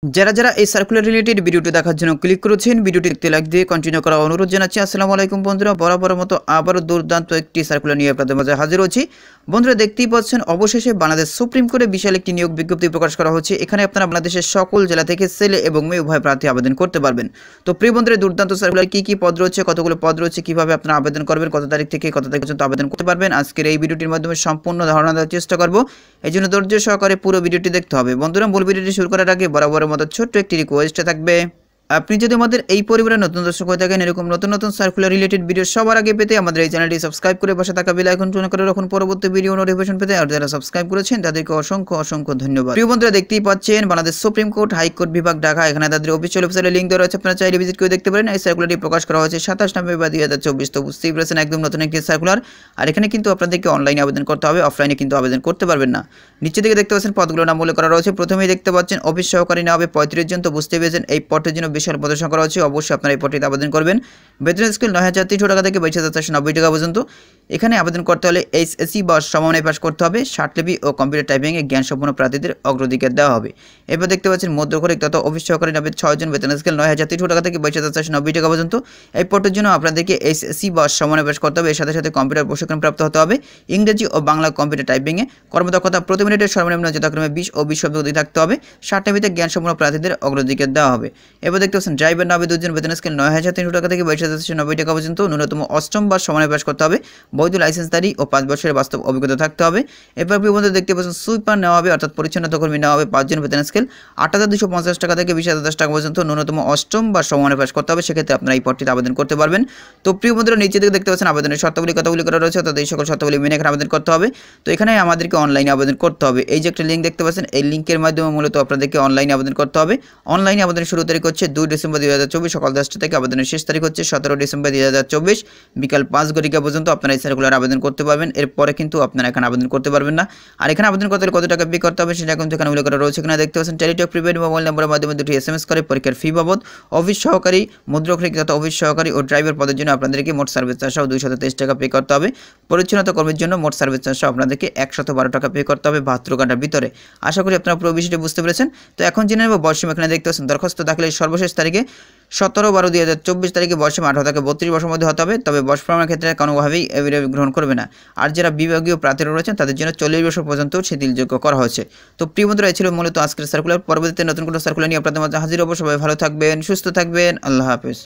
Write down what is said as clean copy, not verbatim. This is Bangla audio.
যারা এই সার্কুলার রিলেটেড ভিডিওটি দেখার জন্য ক্লিক করেছেন, ভিডিওটি দেখতে লাইক দিয়ে কন্টিনিউ করার অনুরোধ জানাচ্ছি। আসসালামু আলাইকুম বন্ধুরা, বরাবর মতো আবারও দুর্দান্ত একটি সার্কুলার নিয়ে আপনাদের মাঝে হাজির হচ্ছি। বন্ধুরা দেখতেই পাচ্ছেন, অবশেষে বাংলাদেশ সুপ্রিম কোর্টে বিশাল একটি নিয়োগ বিজ্ঞপ্তি প্রকাশ করা হচ্ছে। এখানে আপনারা বাংলাদেশের সকল জেলা থেকে ছেলে এবং মেয়ে উভয় প্রার্থী আবেদন করতে পারবেন। তো প্রিয় বন্ধুরা, দুর্দান্ত সার্কুলার কি পদ রয়েছে, কতগুলো পদ রয়েছে, কিভাবে আপনারা আবেদন করবেন, কত তারিখ থেকে কত তারিখ পর্যন্ত আবেদন করতে পারবেন, আজকের এই ভিডিওটির মাধ্যমে সম্পূর্ণ ধারণা দেওয়ার চেষ্টা করব। এই জন্য ধৈর্য সহকারে পুরো ভিডিওটি দেখতে হবে। বন্ধুরা, মূল ভিডিওটি শুরু করার আগে বরাবরের মতো ছোট্ট একটি রিকোয়েস্ট থাকবে, আপনি যদি আমাদের এই পরিবারের নতুন দর্শক হয়ে থাকেন, এরকম নতুন সার্কুলার রিলেটেড ভিডিও সবার আগে পেতে আমাদের এই চ্যানেলটি সাবস্ক্রাইব করে পাশে থাকা বেল আইকন অন করে রাখুন পরবর্তী ভিডিও নোটিফিকেশন পেতে। আর যারা সাবস্ক্রাইব করেছেন তাদেরকে অসংখ্য ধন্যবাদ। প্রিয় বন্ধুরা, দেখতেই পাচ্ছেন বাংলাদেশ সুপ্রিম কোর্ট হাইকোর্ট বিভাগ ঢাকা, এখানে তাদের অফিসিয়াল ওয়েবসাইটে লিংক দেওয়া রয়েছে, আপনারা চাইলে ভিজিট করে দেখতে পারেন। এই সার্কুলারটি প্রকাশ করা হয়েছে 27 নভেম্বর 2024। তো বুঝতেই পারছেন, একদম নতুন একটি সার্কুলার। আর এখানে কিন্তু আপনাদেরকে অনলাইনে আবেদন করতে হবে, অফলাইনে কিন্তু আবেদন করতে পারবেন না। নিচে দিকে দেখতে পাচ্ছেন পদগুলোর নাম উল্লেখ করা রয়েছে। প্রথমেই দেখতে পাচ্ছেন অফিস সহকারী নেওয়া হবে 35 জন। তো বুঝতে পেরেছেন এই পদের জন্য বিশাল প্রদর্শন করা হচ্ছে। অবশ্যই আপনারা এই পদটিতে আবেদন করবেন। বেতন স্কেল 9,300 টাকা থেকে 22,490 টাকা পর্যন্ত। এখানে আবেদন করতে হলে এইচএসসি বা সমমানের পাস করতে হবে। ষাটলিপি ও কম্পিউটার টাইপিংয়ে জ্ঞান সম্পন্ন প্রার্থীদের অগ্রাধিকার দেওয়া হবে। এরপর দেখতে পাচ্ছেন মধ্যকরিক তথা অফিস সহকারী নেবে 6 জন। বেতন স্কেল 9,300 টাকা থেকে 22,490 টাকা পর্যন্ত। এই পদের জন্য আপনাদেরকে এইচএসসি বা সমমানের পাস করতে হবে। এর সাথে সাথে কম্পিউটার প্রশিক্ষণ প্রাপ্ত হতে হবে। ইংরেজি ও বাংলা কম্পিউটার টাইপিংয়ে কর্মদক্ষতা প্রতি মিনিটে সর্বনিম্ন যথাক্রমে 20 ও 20 শব্দ অধিক থাকতে হবে। ষাটলিপিতে জ্ঞান সম্পন্ন প্রার্থীদের অগ্রাধিকার দেওয়া হবে। এরপর দেখতে পাচ্ছেন ড্রাইভার নেবে 2 জন। বেতন স্কেল 9,300 টাকা থেকে 22,490 টাকা পর্যন্ত। ন্যূনতম অষ্টম বা সমানে পাস করতে হবে। বৈধ লাইসেন্সধারী ও 5 বছরের বাস্তব অভিজ্ঞতা থাকতে হবে। এরপর প্রিয় বন্ধু দেখতে পাচ্ছেন সুইপার নেওয়া হবে, অর্থাৎ পরিচ্ছন্নতা কর্মী নেওয়া হবে 5 জন। বেতন স্কেল 8,250 টাকা থেকে 20,010 টাকা পর্যন্ত। ন্যূনতম অষ্টম বা সমানে পাস করতে হবে। সেক্ষেত্রে আপনারা এই পদটিতে আবেদন করতে পারবেন। তো প্রিয় বন্ধুরা, নিচে দিকে দেখতে পাচ্ছেন আবেদনের শর্তাবলী কতগুলি করা রয়েছে, অর্থাৎ এই সকল শর্তাবলী মেনে এখানে আবেদন করতে হবে। তো এখানে আমাদেরকে অনলাইনে আবেদন করতে হবে। এই যে একটা লিঙ্ক দেখতে পাচ্ছেন, এই লিঙ্কের মাধ্যমে মূলত আপনাদেরকে অনলাইনে আবেদন করতে হবে। অনলাইনে আবেদনের শুরু তারিখ হচ্ছে 2 ডিসেম্বর 2024 সকাল 10টা থেকে। আবেদনের শেষ তারিখ হচ্ছে 17 ডিসেম্বর 2024 বিকাল 5 ঘটিকা পর্যন্ত আপনারা এই সার্কুলার আবেদন করতে পারবেন। এরপরে কিন্তু আপনারা এখানে আবেদন করতে পারবেন না। আর এখানে আবেদন করতে হলে কত টাকা পে করতে হবে সেটা কিন্তু এখানে উল্লেখ করা রয়েছে। এখানে দেখতে পাচ্ছেন টেলিটক প্রিপেড মোবাইল নম্বরের মাধ্যমে 2টি SMS করে পরীক্ষার ফি বাবদ। অফিস সহকারী, মুদ্রক্ষরিক তথা অফিস সহকারী ও ড্রাইভার পদের জন্য আপনাদেরকে মোট সার্ভিস চার্জ সহ 223 টাকা পে করতে হবে। পরিচ্ছন্নতা কর্মীর জন্য মোট সার্ভিস চার্জ সহ আপনাদেরকে 112 টাকা পে করতে হবে 72 ঘন্টার ভিতরে। আশা করি আপনারা পুরো বিষয়টি বুঝতে পেরেছেন। তো এখন জেনে নেব বয়সসীমা। এখানে দেখতে পাচ্ছেন দরখাস্ত দাখিলের সর্বশেষ তারিখে 17/12/2024 তারিখে বয়সসীমা 18 থেকে 32 বছরের মধ্যে হতে হবে। তবে বয়স প্রমাণের ক্ষেত্রে কোনোভাবেই এফিডেভিট গ্রহণ করবে না। আর যারা বিভাগীয় প্রার্থীরা রয়েছেন তাদের জন্য 40 বছর পর্যন্ত শিথিলযোগ্য করা হয়েছে। তো প্রিয় বন্ধুরা, এই ছিল মূলত আজকের সার্কুলার। পরবর্তীতে নতুন কোনো সার্কুলার নিয়ে আপনাদের মাঝে হাজির হব। সবাই ভালো থাকবেন, সুস্থ থাকবেন। আল্লাহ হাফেজ।